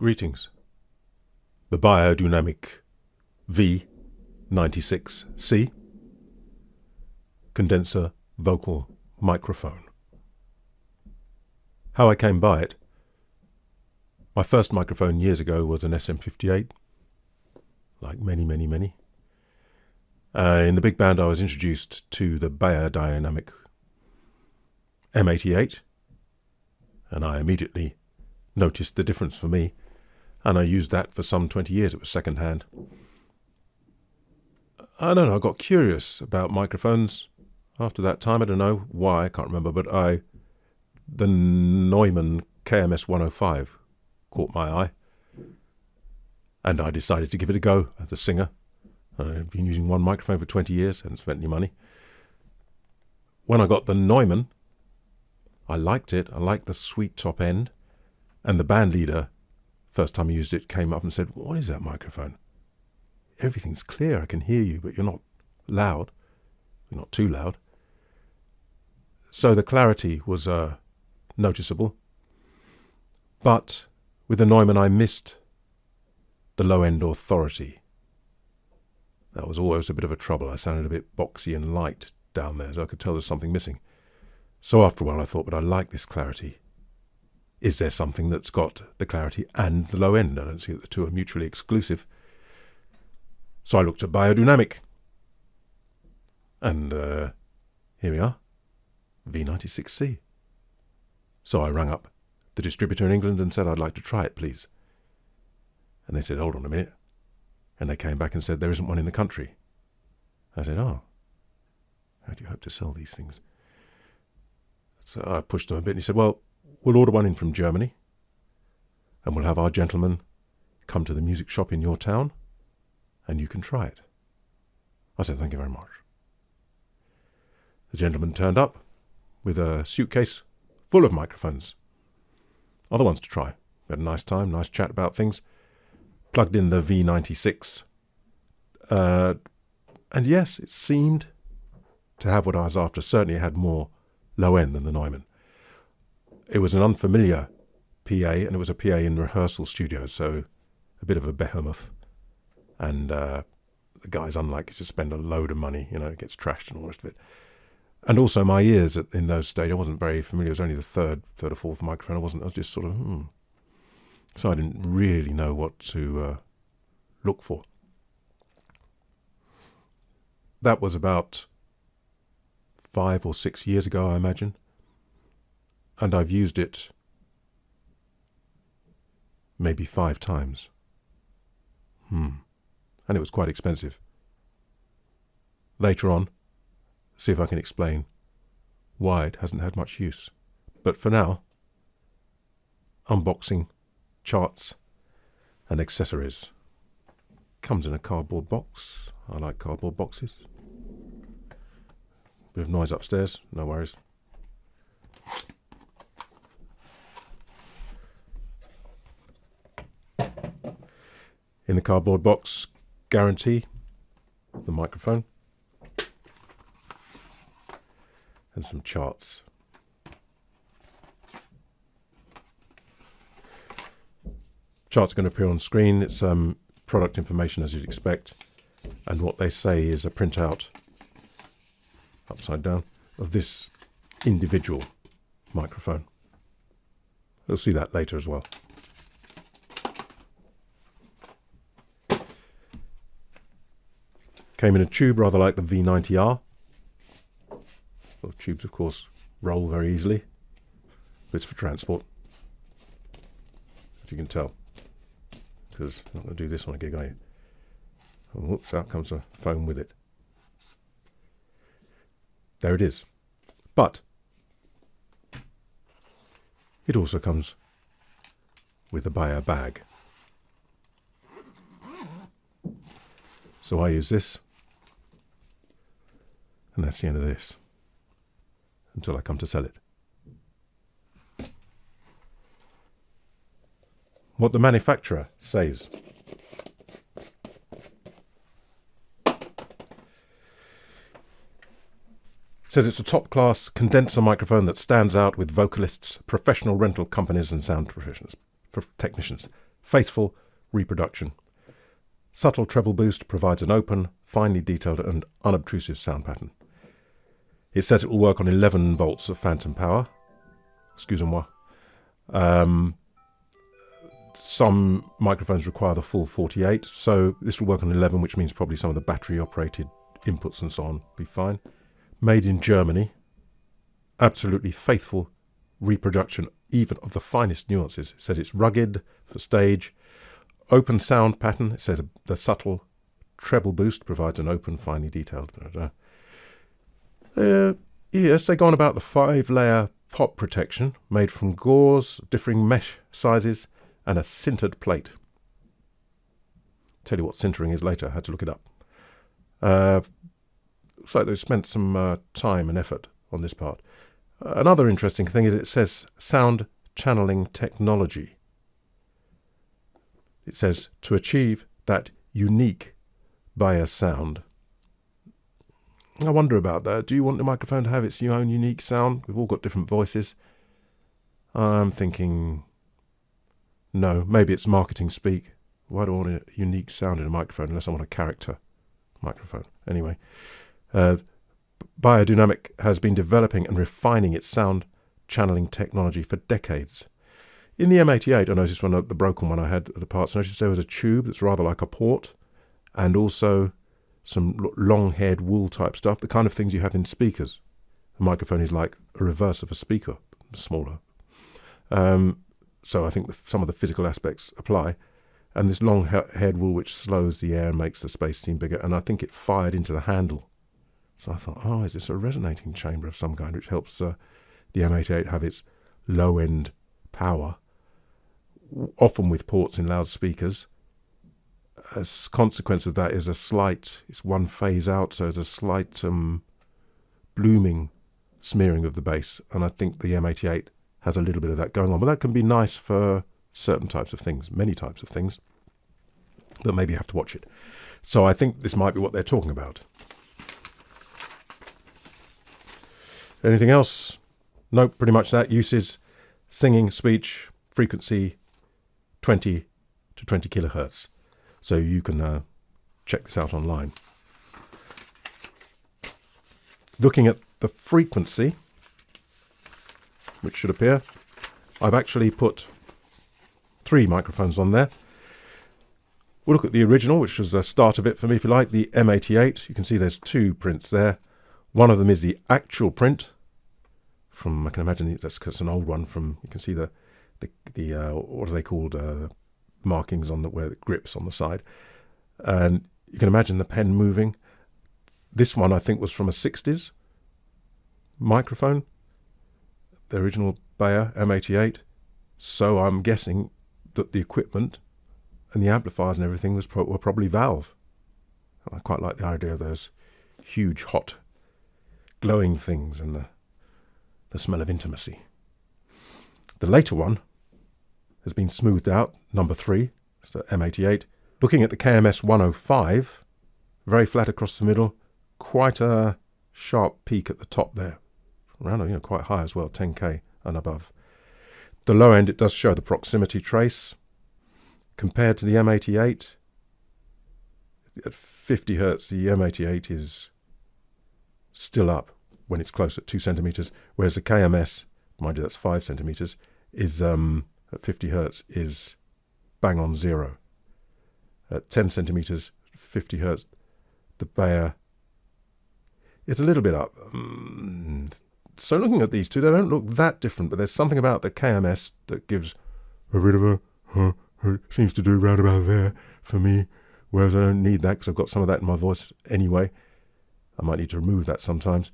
Greetings. The Beyerdynamic V96c Condenser vocal microphone. How I came by it. My first microphone years ago was an SM58, like many. In the big band I was introduced to the Beyerdynamic M88, and I immediately noticed the difference for me, and I used that for some 20 years. It was second hand. I don't know, I got curious about microphones after that time. I don't know why, I can't remember, but the Neumann KMS 105 caught my eye, and I decided to give it a go as a singer. I've been using one microphone for 20 years, hadn't spent any money. When I got the Neumann, I liked it. I liked the sweet top end, and the band leader, first time I used it, came up and said, "What is that microphone? Everything's clear, I can hear you, but you're not loud. You're not too loud." So the clarity was noticeable. But with the Neumann, I missed the low-end authority. That was always a bit of a trouble. I sounded a bit boxy and light down there, so I could tell there's something missing. So after a while I thought, but I like this clarity. Is there something that's got the clarity and the low end? I don't see that the two are mutually exclusive. So I looked at Beyerdynamic. And here we are, V96c. So I rang up the distributor in England and said, "I'd like to try it, please." And they said, "Hold on a minute." And they came back and said, "There isn't one in the country." I said, "Oh, how do you hope to sell these things?" So I pushed them a bit, and he said, "Well, we'll order one in from Germany, and we'll have our gentleman come to the music shop in your town, and you can try it." I said, "Thank you very much." The gentleman turned up with a suitcase full of microphones, other ones to try. We had a nice time, nice chat about things. Plugged in the V96, and yes, it seemed to have what I was after. Certainly it had more low end than the Neumann. It was an unfamiliar PA, and it was a PA in rehearsal studio, so a bit of a behemoth. And the guy's unlikely to spend a load of money, it gets trashed and all the rest of it. And also my ears in those stages, I wasn't very familiar. It was only the third or fourth microphone. I was just sort of, So I didn't really know what to look for. That was about 5 or 6 years ago, I imagine. And I've used it maybe 5 times. And it was quite expensive. Later on, see if I can explain why it hasn't had much use. But for now, unboxing, charts and accessories. Comes in a cardboard box. I like cardboard boxes. Bit of noise upstairs, no worries. In the cardboard box, guarantee, the microphone, and some charts. Charts are going to appear on screen. It's product information, as you'd expect, and what they say is a printout, upside down, of this individual microphone. You'll see that later as well. Came in a tube, rather like the V90R. Well, tubes, of course, roll very easily, but it's for transport, as you can tell, because I'm not going to do this on a gig, are you? Oh, whoops, out comes a phone with it. There it is. But it also comes with a Beyer bag. So I use this, and that's the end of this, until I come to sell it. What the manufacturer says. Says it's a top-class condenser microphone that stands out with vocalists, professional rental companies and sound professionals. for technicians. Faithful reproduction. Subtle treble boost provides an open, finely detailed and unobtrusive sound pattern. It says it will work on 11 volts of phantom power. Excusez-moi. Some microphones require the full 48, so this will work on 11, which means probably some of the battery-operated inputs and so on be fine. Made in Germany. Absolutely faithful reproduction, even of the finest nuances. It says it's rugged for stage. Open sound pattern. It says the subtle treble boost provides an open, finely detailed. Yes, they go on about the 5-layer pop protection made from gauze, differing mesh sizes, and a sintered plate. Tell you what sintering is later. I had to look it up. Looks like they spent some time and effort on this part. Another interesting thing is it says sound channeling technology. It says to achieve that unique Beyer sound. I wonder about that. Do you want the microphone to have its own unique sound? We've all got different voices. I'm thinking, no, maybe it's marketing speak. Why do I want a unique sound in a microphone unless I want a character microphone? Anyway, Beyerdynamic has been developing and refining its sound channeling technology for decades. In the M88, I noticed the broken one I had at the parts, I noticed there was a tube that's rather like a port, and also some long-haired wool type stuff, the kind of things you have in speakers. A microphone is like a reverse of a speaker, smaller. So I think some of the physical aspects apply. And this long-haired wool which slows the air and makes the space seem bigger, and I think it fired into the handle. So I thought, oh, is this a resonating chamber of some kind which helps the M88 have its low-end power, often with ports in loudspeakers. As a consequence of that is it's one phase out, so there's a slight blooming smearing of the bass, and I think the M88 has a little bit of that going on. But that can be nice for certain types of things, many types of things, but maybe you have to watch it. So I think this might be what they're talking about. Anything else? Nope, pretty much that. Uses, singing, speech, frequency 20 to 20 kilohertz. So you can check this out online. Looking at the frequency, which should appear, I've actually put 3 microphones on there. We'll look at the original, which was the start of it for me, if you like, the M88. You can see there's 2 prints there. One of them is the actual print from, I can imagine that's an old one from, you can see the what are they called, markings on where it grips on the side. And you can imagine the pen moving. This one I think was from a 60s microphone, the original Beyer M88. So I'm guessing that the equipment and the amplifiers and everything were probably valve. I quite like the idea of those huge, hot, glowing things and the smell of intimacy. The later one has been smoothed out, number 3, it's the M88. Looking at the KMS 105, very flat across the middle, quite a sharp peak at the top there. Around, quite high as well, 10K and above. The low end, it does show the proximity trace. Compared to the M88, at 50 hertz, the M88 is still up when it's close at 2 centimeters, whereas the KMS, mind you that's 5 centimeters, is at 50 hertz is bang on 0. At 10 centimeters, 50 hertz, the Beyer is a little bit up. So looking at these two, they don't look that different, but there's something about the KMS that gives a bit of seems to do round about there for me, whereas I don't need that because I've got some of that in my voice anyway. I might need to remove that sometimes.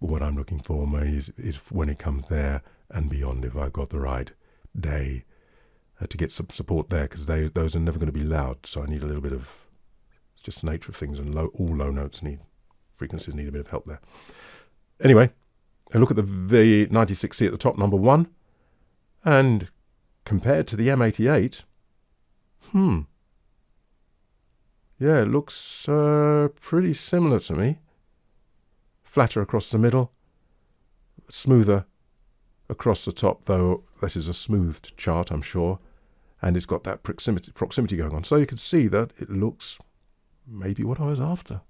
But what I'm looking for is when it comes there and beyond, if I've got the right day to get some support there, because those are never going to be loud, so I need a little bit of, it's just the nature of things, and all low notes frequencies need a bit of help there. Anyway, I look at the V96c at the top, number 1, and compared to the M88, yeah, it looks pretty similar to me. Flatter across the middle, smoother across the top, though this is a smoothed chart, I'm sure. and it's got that proximity going on. So you can see that it looks maybe what I was after.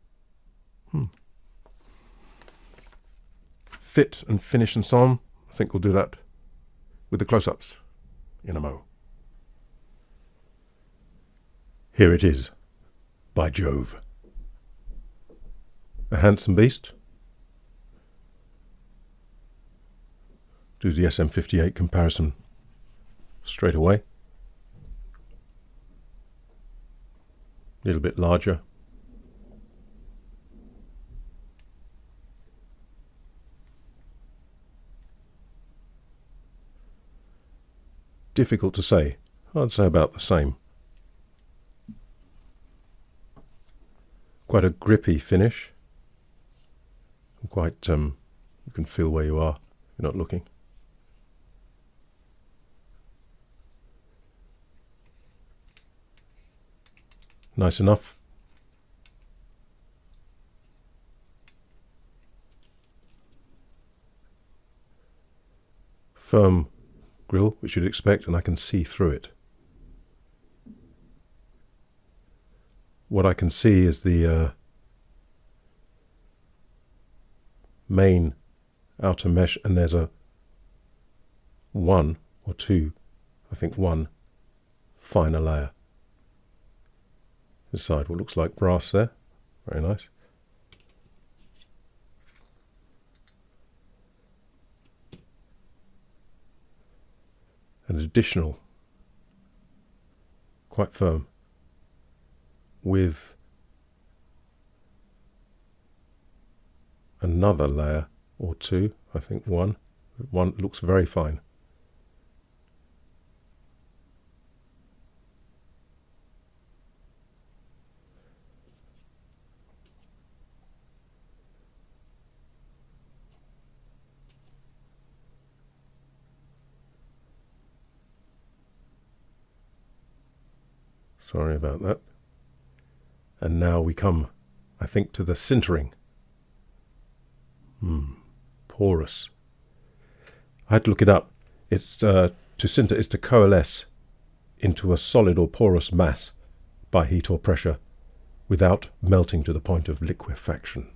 Fit and finish and so on. I think we'll do that with the close-ups in a mo. Here it is, by Jove. A handsome beast. Do the SM58 comparison straight away. A little bit larger. Difficult to say. I'd say about the same. Quite a grippy finish. Quite, you can feel where you are. You're not looking. Nice enough. Firm grill, which you'd expect, and I can see through it. What I can see is the main outer mesh, and there's a one or two, I think one finer layer inside what looks like brass there. Very nice. An additional, quite firm, with another layer or two, I think one looks very fine. Sorry about that. And now we come, I think, to the sintering. Porous. I had to look it up. It's to sinter is to coalesce into a solid or porous mass by heat or pressure without melting to the point of liquefaction.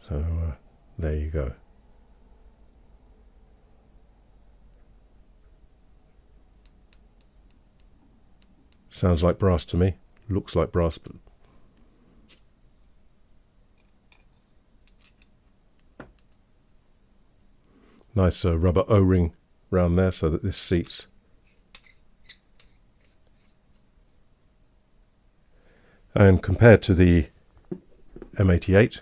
So there you go. Sounds like brass to me. Looks like brass, but nice rubber O-ring round there so that this seats. And compared to the M88,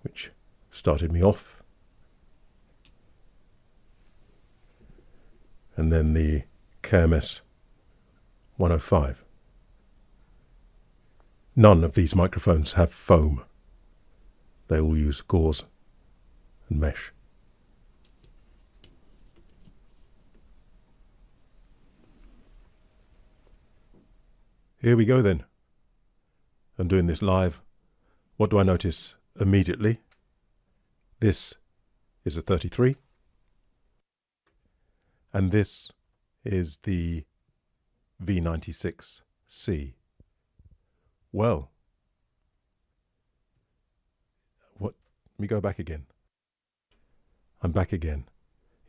which started me off, and then the KMS 105. None of these microphones have foam. They all use gauze and mesh. Here we go then. I'm doing this live. What do I notice immediately? This is a 33. And this is the V96c. Well, what? Let me go back again. I'm back again.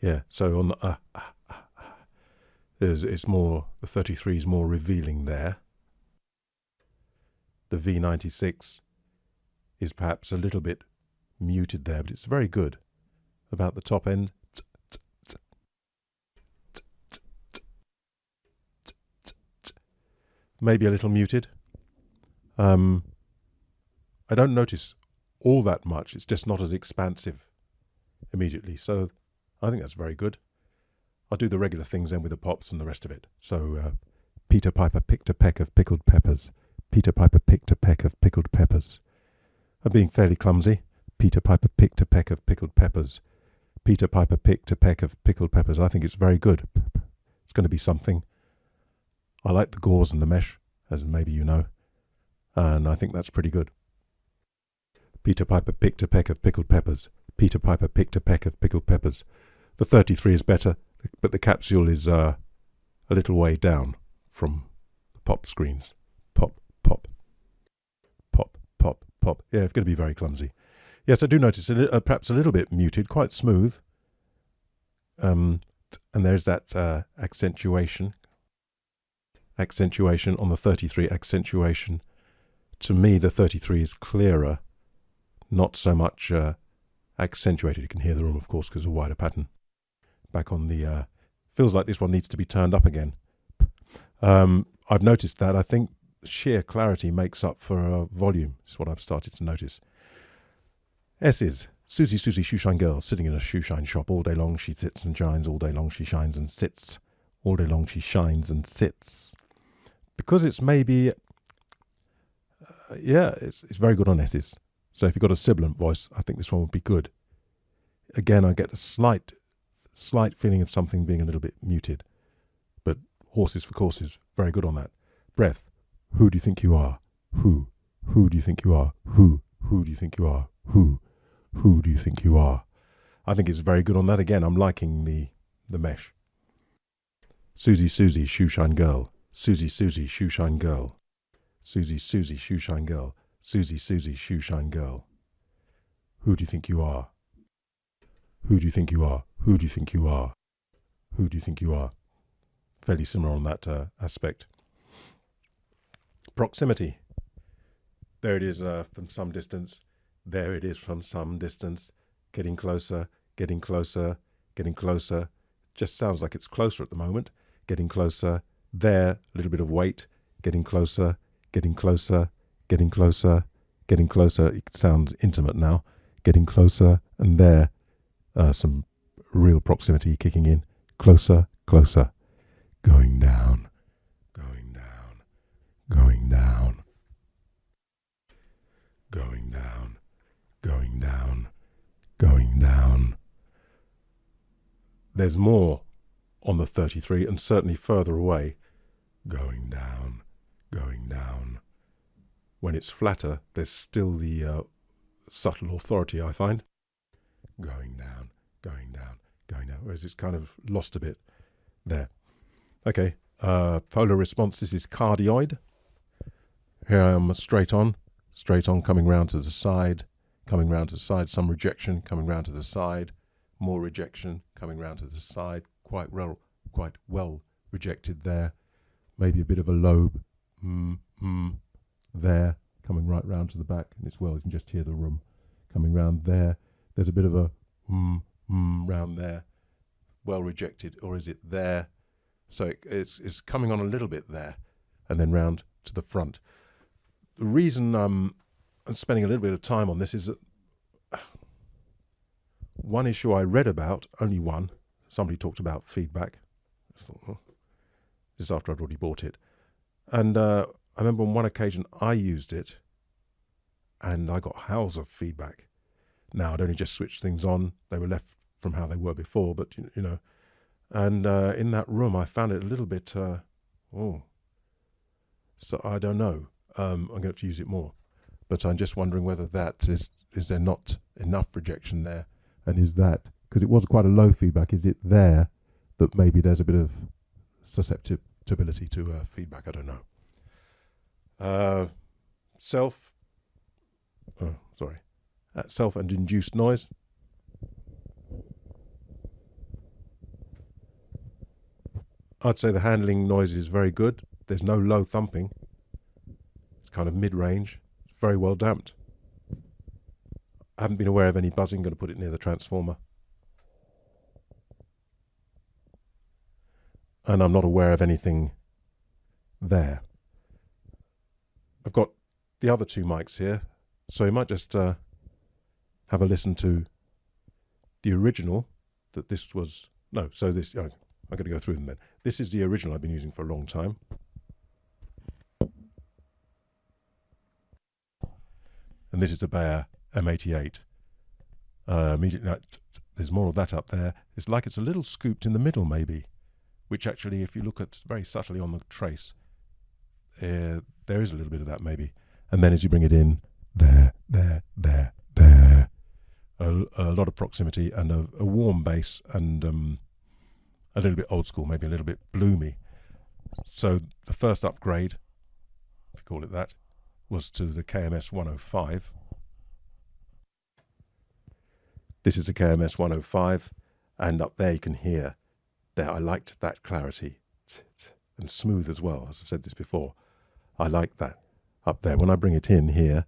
Yeah, so on the it's more, the 33 is more revealing there. The V96 is perhaps a little bit muted there, but it's very good. About the top end. Maybe a little muted. I don't notice all that much. It's just not as expansive immediately. So I think that's very good. I'll do the regular things then with the pops and the rest of it. So Peter Piper picked a peck of pickled peppers. Peter Piper picked a peck of pickled peppers. I'm being fairly clumsy. Peter Piper picked a peck of pickled peppers. Peter Piper picked a peck of pickled peppers. I think it's very good. It's going to be something. I like the gauze and the mesh, as maybe you know, and I think that's pretty good. Peter Piper picked a peck of pickled peppers. Peter Piper picked a peck of pickled peppers. The 33 is better, but the capsule is a little way down from the pop screens. Pop, pop, pop, pop, pop. Yeah, it's going to be very clumsy. Yes, I do notice perhaps a little bit muted, quite smooth. And there's that accentuation on the 33, accentuation. To me, the 33 is clearer, not so much accentuated. You can hear the room, of course, because of a wider pattern. Back on the, feels like this one needs to be turned up again. I've noticed that. I think sheer clarity makes up for volume, is what I've started to notice. S's. Susie, Susie, shoeshine girl, sitting in a shoeshine shop all day long. She sits and shines all day long. She shines and sits all day long. She shines and sits. Because it's maybe, it's very good on S's. So if you've got a sibilant voice, I think this one would be good. Again, I get a slight feeling of something being a little bit muted. But horses for courses, very good on that. Breath. Who do you think you are? Who? Who do you think you are? Who? Who do you think you are? Who? Who do you think you are? I think it's very good on that. Again, I'm liking the mesh. Susie, Susie, shoeshine girl. Susie, Susie, shoeshine girl. Susie, Susie, shoeshine girl. Susie, Susie, shoeshine girl. Who do you think you are? Who do you think you are? Who do you think you are? Who do you think you are? Fairly similar on that aspect. Proximity. There it is from some distance. There it is from some distance. Getting closer, getting closer, getting closer. Just sounds like it's closer at the moment. Getting closer. There, a little bit of weight. Getting closer, getting closer, getting closer, getting closer. It sounds intimate now. Getting closer, and there, some real proximity kicking in. Closer, closer. Going down, going down, going down, going down, going down, going down. There's more on the 33 and certainly further away. Going down, going down. When it's flatter, there's still the subtle authority, I find. Going down, going down, going down. Whereas it's kind of lost a bit there. Okay, polar response. This is cardioid. Here I am straight on, coming round to the side, coming round to the side, some rejection, coming round to the side, more rejection, coming round to the side, quite well rejected there, maybe a bit of a lobe, there, coming right round to the back, and it's well, you can just hear the room, coming round there, there's a bit of a round there, well rejected, or is it there? So it's coming on a little bit there, and then round to the front. The reason I'm spending a little bit of time on this is that one issue I read about, only one, somebody talked about feedback. I thought, oh, this is after I'd already bought it. And I remember on one occasion I used it and I got howls of feedback. Now I'd only just switched things on. They were left from how they were before, but you know. And in that room I found it a little bit, so I don't know. I'm going to have to use it more. But I'm just wondering whether that is there not enough rejection there? And is that, because it was quite a low feedback, is it there that maybe there's a bit of susceptibility to feedback? I don't know. Self and induced noise. I'd say the handling noise is very good. There's no low thumping. It's kind of mid-range. It's very well damped. I haven't been aware of any buzzing. I'm going to put it near the transformer. And I'm not aware of anything there. I've got the other two mics here, so you might just have a listen to the original that this was. No, so this. Oh, I'm going to go through them then. This is the original I've been using for a long time. And this is the Beyer M88. Immediately, there's more of that up there. It's like it's a little scooped in the middle, maybe, which actually, if you look at very subtly on the trace, there is a little bit of that, maybe. And then as you bring it in, there, a lot of proximity, and a warm bass, and a little bit old school, maybe a little bit bloomy. So the first upgrade, if you call it that, was to the KMS 105. This is a KMS 105, and up there you can hear there. I liked that clarity, and smooth as well, as I've said this before. I like that up there. When I bring it in here,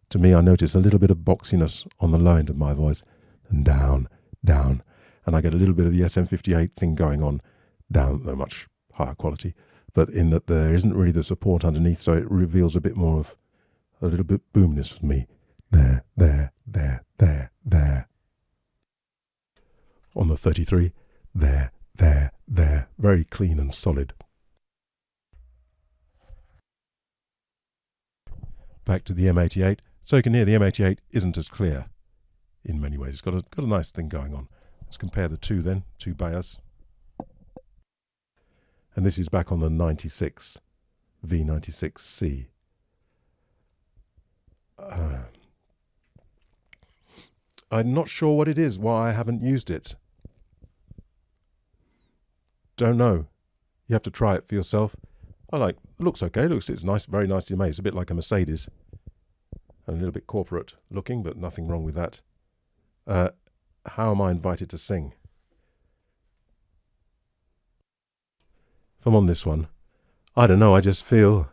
to me I notice a little bit of boxiness on the low end of my voice, and down, down, and I get a little bit of the SM58 thing going on down, though much higher quality, but in that there isn't really the support underneath, so it reveals a bit more of a little bit boominess for me. There, there, there, there, there. On the 33, there, there, there. Very clean and solid. Back to the M88. So you can hear the M88 isn't as clear in many ways. It's got a nice thing going on. Let's compare the two then, two Beyers. And this is back on the 96 V96c. I'm not sure what it is, why I haven't used it. Don't know. You have to try it for yourself. It looks okay. It's nice, very nicely made. It's a bit like a Mercedes. And a little bit corporate looking, but nothing wrong with that. How am I invited to sing? If I'm on this one, I don't know, I just feel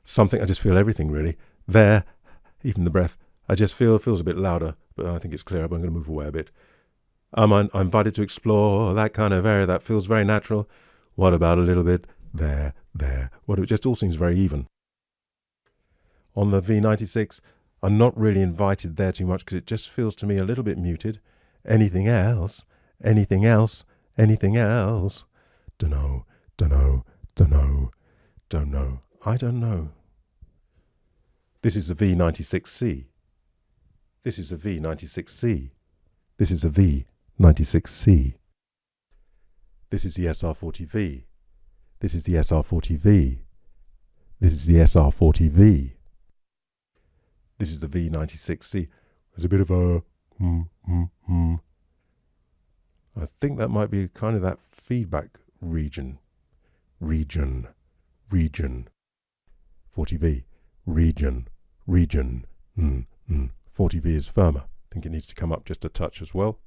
something, I just feel everything really. There, even the breath, I just feel, it feels a bit louder, but I think it's clearer, but I'm going to move away a bit. I'm invited to explore that kind of area that feels very natural. What about a little bit there, there? What, it just all seems very even. On the V96, I'm not really invited there too much because it just feels to me a little bit muted. Anything else? Anything else? Anything else? Dunno, dunno, dunno, don't know. I don't know. This is the V96c. This is the V96c. This is the V96c. This is the SR40V. This is the SR40V. This is the SR40V. This is the V96c. There's a bit of a I think that might be kind of that feedback region. 40V. Region. 40V is firmer. I think it needs to come up just a touch as well.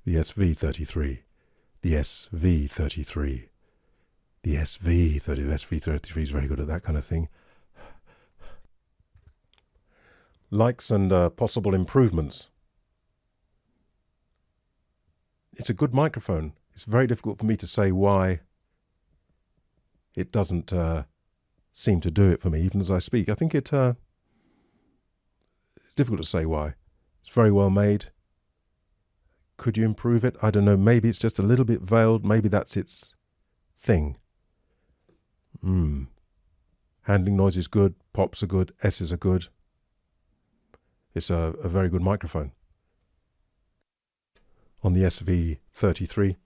The SV33. The SV33. The SV33 is very good at that kind of thing. Likes and possible improvements. It's a good microphone. It's very difficult for me to say why it doesn't seem to do it for me, even as I speak. I think it's difficult to say why. It's very well made. Could you improve it? I don't know. Maybe it's just a little bit veiled. Maybe that's its thing. Handling noise is good. Pops are good. S's are good. It's a very good microphone. On the SV33,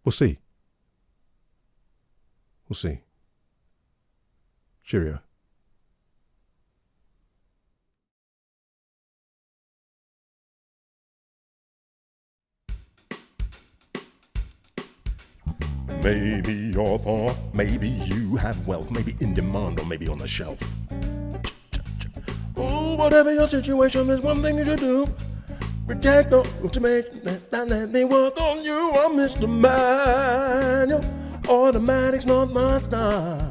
we'll see. We'll see. Cheerio. Maybe you're poor, maybe you have wealth, maybe in demand or maybe on the shelf. Oh, whatever your situation, there's one thing you should do. Protect the ultimate, let me work on you. I'm Mr. Manual, automatic's not my style.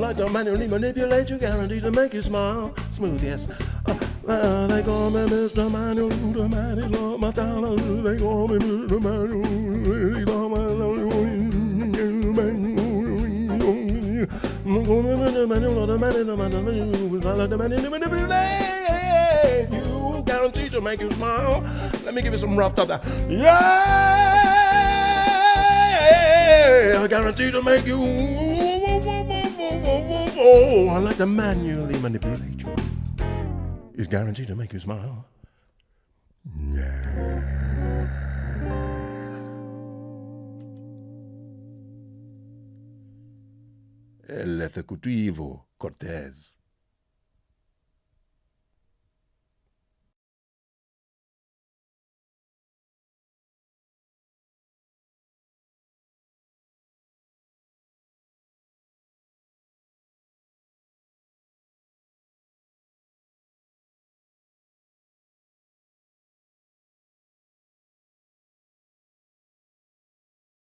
Like to manually manipulate you, guaranteed to make you smile. Smooth, yes. They call me Mr. Manual, automatic's not my style. They call me Mr. You guaranteed to make you smile. Let me give you some rough stuff. Yeah, guaranteed to make you. I like to manually manipulate you. Is guaranteed to make you smile. Yeah. el Ejecutivo Cortés.